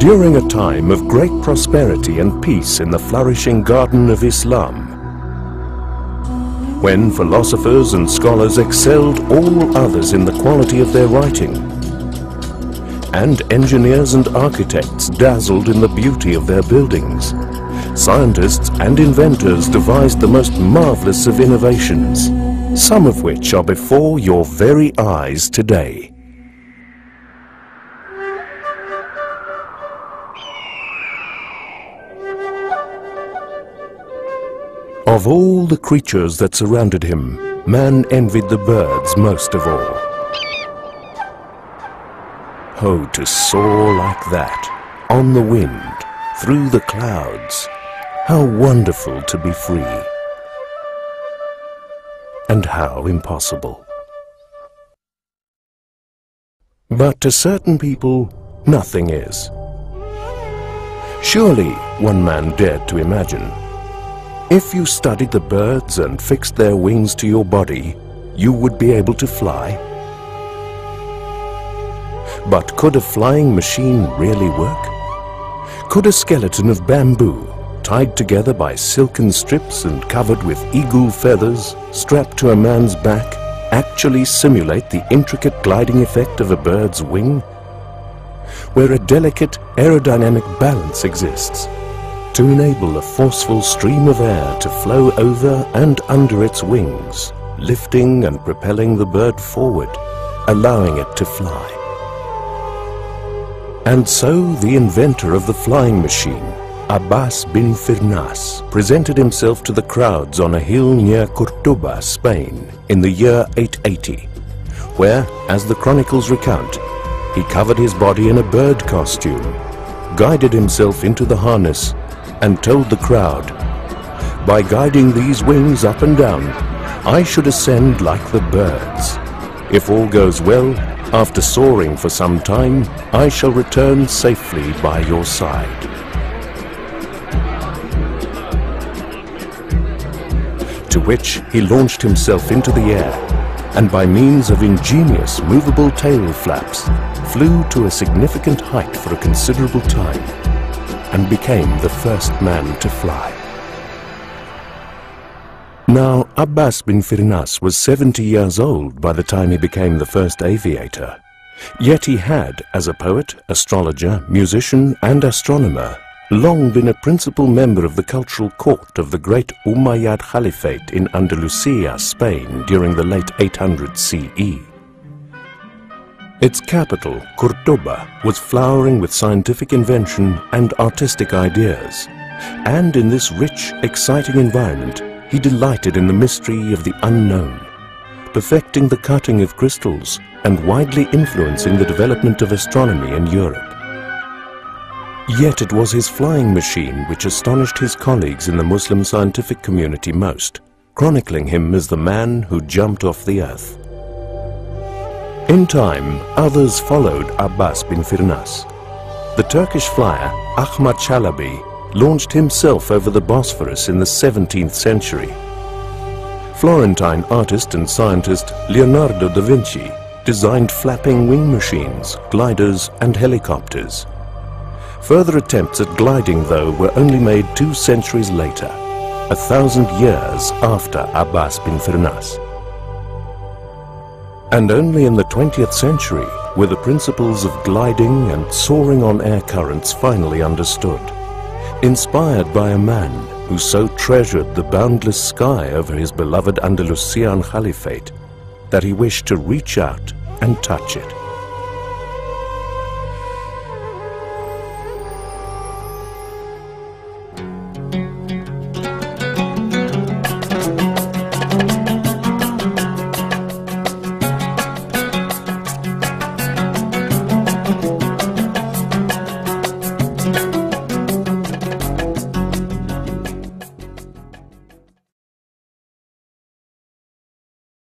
During a time of great prosperity and peace in the flourishing garden of Islam, when philosophers and scholars excelled all others in the quality of their writing, and engineers and architects dazzled in the beauty of their buildings, scientists and inventors devised the most marvelous of innovations, some of which are before your very eyes today. Of all the creatures that surrounded him, man envied the birds most of all. Oh, to soar like that, on the wind, through the clouds, how wonderful to be free, and how impossible. But to certain people, nothing is. Surely, one man dared to imagine, if you studied the birds and fixed their wings to your body, you would be able to fly. But could a flying machine really work? Could a skeleton of bamboo, tied together by silken strips and covered with eagle feathers, strapped to a man's back, actually simulate the intricate gliding effect of a bird's wing? Where a delicate aerodynamic balance exists, to enable a forceful stream of air to flow over and under its wings, lifting and propelling the bird forward, allowing it to fly. And so the inventor of the flying machine, Abbas Ibn Firnas, presented himself to the crowds on a hill near Cordoba, Spain, in the year 880, where, as the chronicles recount, he covered his body in a bird costume, guided himself into the harness, and told the crowd, by guiding these wings up and down, I should ascend like the birds. If all goes well, after soaring for some time, I shall return safely by your side. To which he launched himself into the air, and by means of ingenious movable tail flaps, flew to a significant height for a considerable time, and became the first man to fly. Now, Abbas Ibn Firnas was 70 years old by the time he became the first aviator. Yet he had, as a poet, astrologer, musician and astronomer, long been a principal member of the cultural court of the great Umayyad Caliphate in Andalusia, Spain, during the late 800 CE. Its capital, Cordoba, was flowering with scientific invention and artistic ideas, and in this rich, exciting environment, he delighted in the mystery of the unknown, perfecting the cutting of crystals and widely influencing the development of astronomy in Europe. Yet it was his flying machine which astonished his colleagues in the Muslim scientific community most, chronicling him as the man who jumped off the earth. In time, others followed Abbas Ibn Firnas. The Turkish flyer, Ahmad Chalabi, launched himself over the Bosphorus in the 17th century. Florentine artist and scientist Leonardo da Vinci designed flapping wing machines, gliders and helicopters. Further attempts at gliding, though, were only made 2 centuries later, 1,000 years after Abbas Ibn Firnas. And only in the 20th century were the principles of gliding and soaring on air currents finally understood, inspired by a man who so treasured the boundless sky over his beloved Andalusian Caliphate that he wished to reach out and touch it.